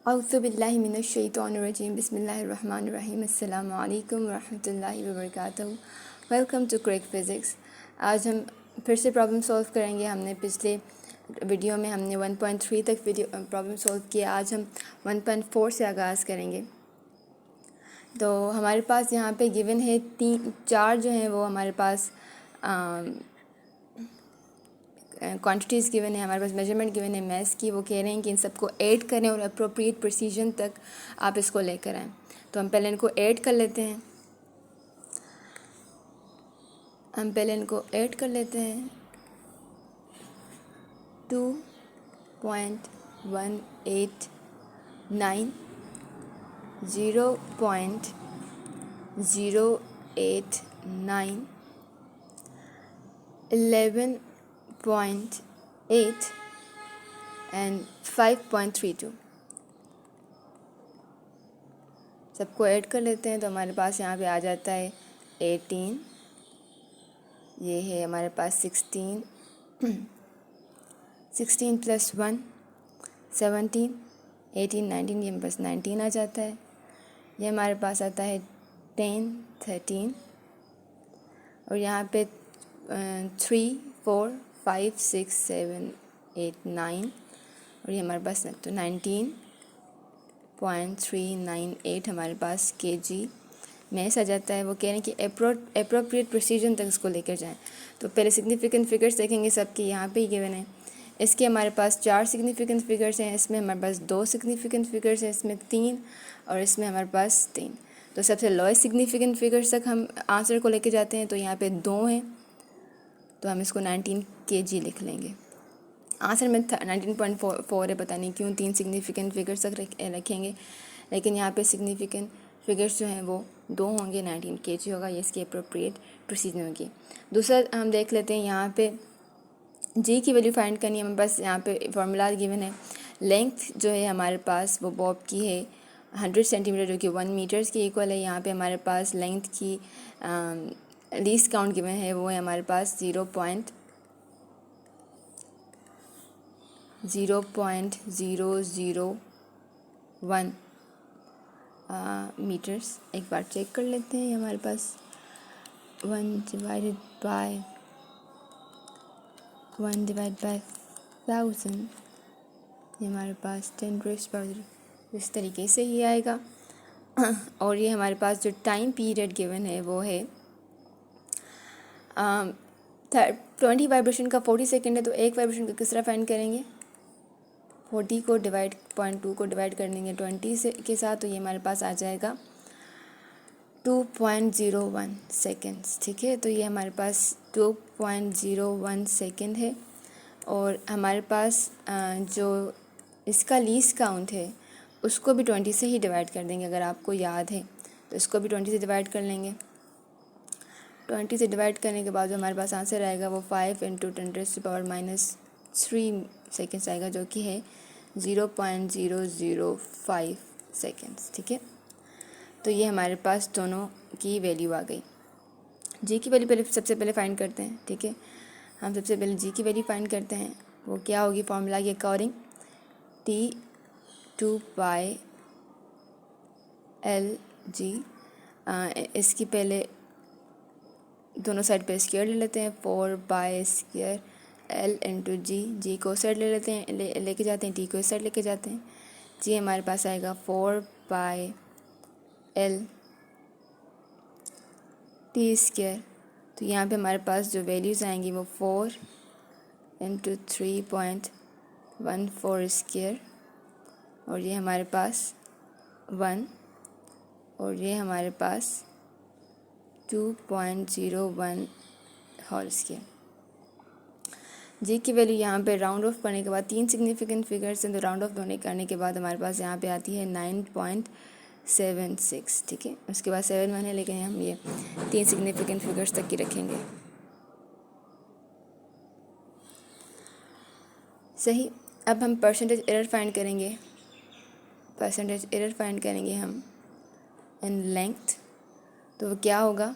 औज़ुबिल्लाहि मिनश्शैतानिर्रजीम बिस्मिल्लाहिर्रहमानिर्रहीम अस्सलामु अलैकुम वरहमतुल्लाहि वबरकातुहू। Welcome to Quick Physics. आज हम फिर से प्रॉब्लम सॉल्व करेंगे। हमने पिछले वीडियो में हमने 1.3 तक प्रॉब्लम सॉल्व किया। आज हम 1.4 से आगाज़ करेंगे। तो हमारे पास यहाँ पे गिवन है चार जो हैं वो हमारे पास क्वांटिटीज़ गिवन है, हमारे पास मेजरमेंट गिवन है मैथ्स की। वो कह रहे हैं कि इन सबको ऐड करें और अप्रोप्रिएट प्रिसीजन तक आप इसको लेकर आएँ। तो हम पहले इनको ऐड कर लेते हैं। हम पहले इनको ऐड कर लेते हैं। 2.189, 0.089, 11.8 एंड 5.32। सबको ऐड कर लेते हैं तो हमारे पास यहाँ पे आ जाता है 18, ये है हमारे पास 16, 16 प्लस 1 17, 18 19, ये हमारे पास 19 आ जाता है। ये हमारे पास आता है 10 13, और यहाँ पे 3 4 5 6 7 8 9, और ये हमारे पास तो 19.398 हमारे पास केजी मैथ्स आ जाता है। वो कह रहे हैं कि अप्रोप्रिएट प्रोसीजन तक इसको लेकर जाएं। तो पहले सिग्निफिकेंट फिगर्स देखेंगे सबके, यहाँ पे ही गिवन है। इसके हमारे पास 4 सिग्निफिकेंट फिगर्स हैं, इसमें हमारे पास 2 सिग्निफिकेंट फिगर्स हैं, इसमें 3, और इसमें हमारे पास 3। तो सबसे लोएस्ट सिग्निफिकेंट फिगर्स तक हम आंसर को लेके जाते हैं। तो यहाँ पे 2 हैं, तो हम इसको 19 kg लिख लेंगे। आंसर में 19.4 है, पता नहीं क्यों 3 सिग्निफिकेंट फिगर्स तक रखेंगे, लेकिन यहाँ पे सिग्निफिकेंट फिगर्स जो हैं वो 2 होंगे, 19 kg होगा। ये इसकी अप्रोप्रिएट प्रोसीजर होगी। दूसरा हम देख लेते हैं, यहाँ पे जी की वैल्यू फाइंड करनी है हमें। बस यहाँ पे फार्मूला गिवन है। लेंथ जो है हमारे पास वो बॉब की है 100 सेंटीमीटर, जो कि 1 मीटर्स के इक्वल है। यहाँ पे हमारे पास लेंथ की लीस्ट काउंट गिवन है, वो है हमारे पास 0.001 मीटर्स। एक बार चेक कर लेते हैं। हमारे पास 1 डिवाइड बाय 1000, ये हमारे पास 10 इस तरीके से ही आएगा। और ये हमारे पास जो टाइम पीरियड गिवन है वो है 20 वाइब्रेशन का 40 सेकेंड है। तो एक वाइब्रेशन का किस तरह फाइंड करेंगे? 40 को डिवाइड 0.2 को डिवाइड कर देंगे 20 से के साथ, तो ये हमारे पास आ जाएगा 2.01 सेकेंड्स। ठीक है, तो ये हमारे पास 2.01 सेकेंड है। और हमारे पास जो इसका लीस्ट काउंट है उसको भी 20 से ही डिवाइड कर देंगे। अगर आपको याद है तो इसको भी 20 से डिवाइड कर लेंगे। 20 से डिवाइड करने के बाद जो हमारे पास आंसर आएगा वो 5 × 10⁻³ सेकेंड्स आएगा, जो कि है 0.005 सेकेंड्स। ठीक है, तो ये हमारे पास दोनों की वैल्यू आ गई। जी की वैल्यू सबसे पहले फाइंड करते हैं। ठीक है, हम सबसे पहले जी की वैल्यू फाइंड करते हैं। वो क्या होगी? फार्मूला के अकॉर्डिंग T2πLG। इसकी पहले दोनों साइड पे स्क्वायर ले लेते हैं। 4π² L × जी को साइड ले लेते हैं, लेके जाते हैं। टी को इस साइड लेके जाते हैं। जी हमारे पास आएगा 4πL T²। तो यहाँ पे हमारे पास जो वैल्यूज़ आएंगी वो 4 × 3.14², और ये हमारे पास 1, और ये हमारे पास 2.01 होल स्क्वायर। जी की वैल्यू यहाँ पे राउंड ऑफ करने के बाद 3 सिग्निफिकेंट फिगर्स हैं, तो राउंड ऑफ करने के बाद हमारे पास यहाँ पे आती है 9.76। ठीक है, उसके बाद 7 1 है, लेकिन हम ये 3 सिग्निफिकेंट फिगर्स तक की रखेंगे। सही, अब हम परसेंटेज एरर फाइंड करेंगे। परसेंटेज एरर फाइंड करेंगे हम इन लेंथ। तो वो क्या होगा?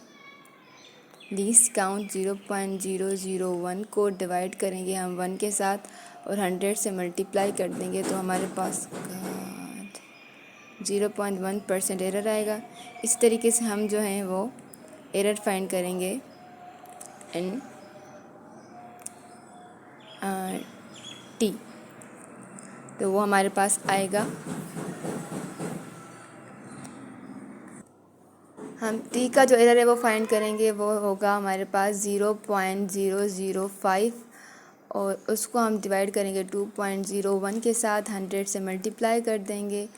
लीस्ट काउंट 0.001 को डिवाइड करेंगे हम 1 के साथ और 100 से मल्टीप्लाई कर देंगे, तो हमारे पास 0.1% एरर आएगा। इस तरीके से हम जो है वो एरर फाइंड करेंगे इन टी, तो वो हमारे पास आएगा। हम टी का जो एरर है वो फाइंड करेंगे, वो होगा हमारे पास 0.005 और उसको हम डिवाइड करेंगे 2.01 के साथ, 100 से मल्टीप्लाई कर देंगे।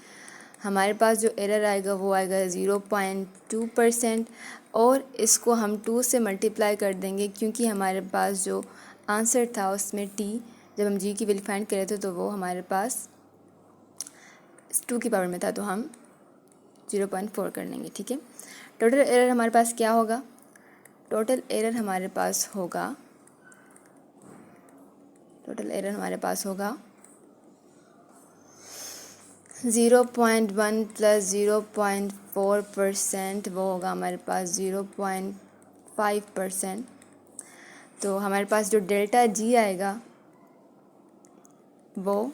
हमारे पास जो एरर आएगा वो आएगा 0.2% और इसको हम 2 से मल्टीप्लाई कर देंगे क्योंकि हमारे पास जो आंसर था उसमें टी, जब हम जी की वैल्यू फाइंड करे थे तो वो हमारे पास 2 की पावर में था, तो हम 0.4 कर लेंगे। ठीक है, टोटल एरर हमारे पास क्या होगा? टोटल एरर हमारे पास होगा 0.1 प्लस 0.4%, वो होगा हमारे पास 0.5%। तो हमारे पास जो डेल्टा जी आएगा वो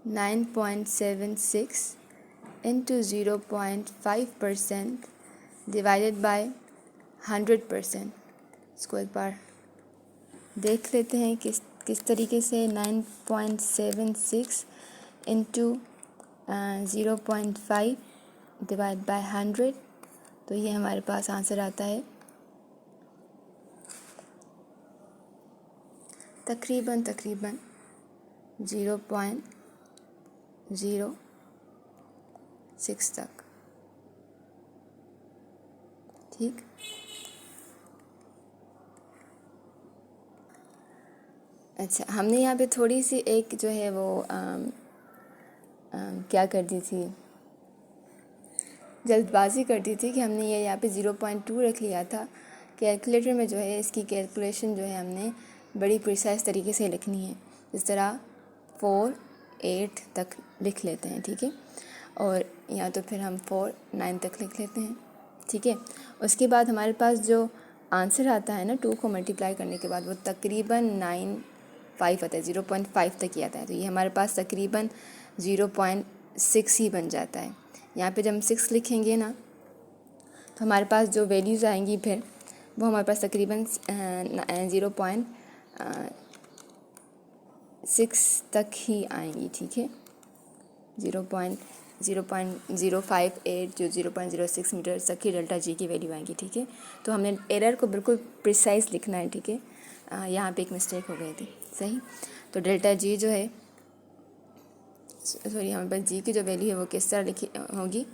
9.76 इंटू 0.5% डिवाइडेड बाय 100%। इसको एक बार देख लेते हैं किस तरीके से। 9.76 इंटू 0.5 डिवाइड बाय 100, तो ये हमारे पास आंसर आता है तकरीबन 0.06 तक। ठीक, अच्छा, हमने यहाँ पे थोड़ी सी एक जो है वो क्या कर दी थी, जल्दबाजी कर दी थी कि हमने ये यहाँ पे 0.2 रख लिया था। कैलकुलेटर में जो है इसकी कैलकुलेशन जो है हमने बड़ी प्रिसाइज तरीके से लिखनी है, इस तरह 4, 8 तक लिख लेते हैं। ठीक है, और या तो फिर हम 4, 9 तक लिख लेते हैं। ठीक है, उसके बाद हमारे पास जो आंसर आता है ना 2 को मल्टीप्लाई करने के बाद, वो तकरीबन 9.5 आता है, 0.5 तक ही आता है। तो ये हमारे पास तकरीबन 0.6 ही बन जाता है। यहाँ पे जब हम 6 लिखेंगे ना तो हमारे पास जो वैल्यूज़ आएंगी फिर वो हमारे पास तकरीबन 0.6 तक ही आएंगी। ठीक है, 0.058 जो 0.06 मीटर तक ही डेल्टा जी की वैल्यू आएंगी। ठीक है, तो हमने एरर को बिल्कुल प्रिसाइज लिखना है। ठीक है, यहाँ पे एक मिस्टेक हो गई थी। सही, तो डेल्टा जी जो है, सॉरी, हमारे पास जी की जो वैल्यू है वो किस तरह लिखी होगी?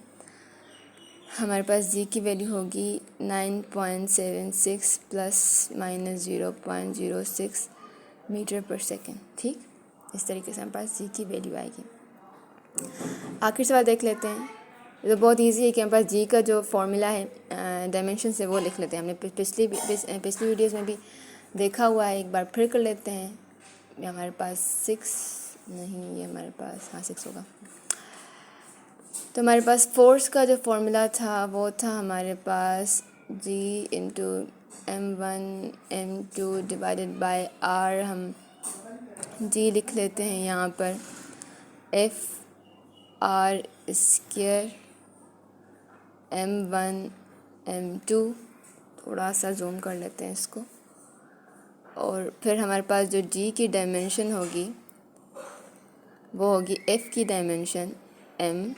हमारे पास जी की वैल्यू होगी 9.76 प्लस माइनस 0.06 मीटर पर सेकेंड। ठीक, इस तरीके से हमारे पास जी की वैल्यू आएगी। आखिर सवाल देख लेते हैं। ये तो बहुत इजी है कि हमारे पास जी का जो फॉर्मूला है डायमेंशन से वो लिख लेते हैं। हमने पिछली वीडियोज़ में भी देखा हुआ है, एक बार फिर कर लेते हैं। हमारे पास 6 नहीं, ये हमारे पास 6 होगा। तो हमारे पास फोर्स का जो फॉर्मूला था वो था हमारे पास G into M1 M2 divided by R। हम G लिख लेते हैं यहाँ पर F R square M1 M2, थोड़ा सा जूम कर लेते हैं इसको। और फिर हमारे पास जो G की डायमेंशन होगी वो होगी F की डायमेंशन M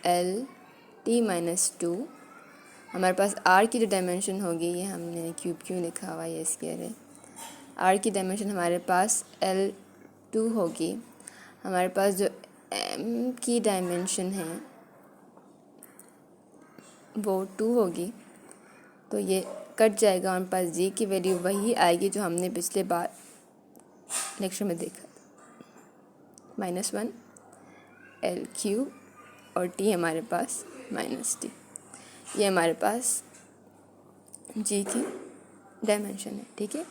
L T-2। हमारे पास R की जो डायमेंशन होगी, ये हमने क्यूब क्यों लिखा हुआ है, ये स्क्वायर है। R की डायमेंशन हमारे पास L2 होगी। हमारे पास जो M की डायमेंशन है वो 2 होगी, तो ये कट जाएगा। हमारे पास G की वैल्यू वही आएगी जो हमने पिछले बार लेक्चर में देखा, -1 L³ और T हमारे पास -T। ये हमारे पास G की डायमेंशन है। ठीक है,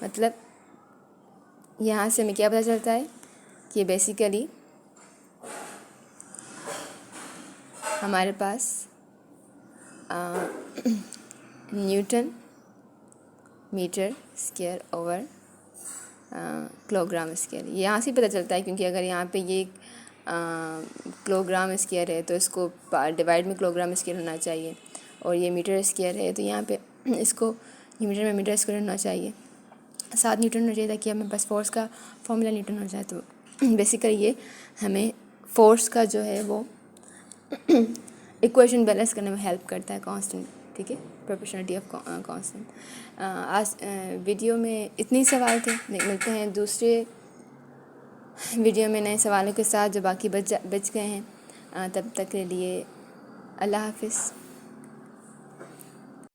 मतलब यहाँ से हमें क्या पता चलता है कि बेसिकली हमारे पास newton metre square over kilogram square, यहाँ से पता चलता है। क्योंकि अगर यहाँ पे ये किलोग्राम स्क्वायर है तो इसको डिवाइड में किलोग्राम स्क्वायर होना चाहिए, और ये मीटर स्क्वायर है तो यहाँ पे इसको ये मीटर में मीटर स्क्वायर होना चाहिए, 7 न्यूटन होना चाहिए ताकि हमें बस फोर्स का फॉर्मूला न्यूटन हो जाए। तो बेसिकली ये हमें फोर्स का जो है वो इक्वेशन बैलेंस करने में हेल्प करता है, कांस्टेंट, ठीक है, प्रोपोर्शनलिटी ऑफ कांस्टेंट। आज वीडियो में इतने ही सवाल थे, मिलते हैं दूसरे वीडियो में नए सवालों के साथ जो बाकी बच गए हैं। तब तक के लिए अल्लाह हाफिज़।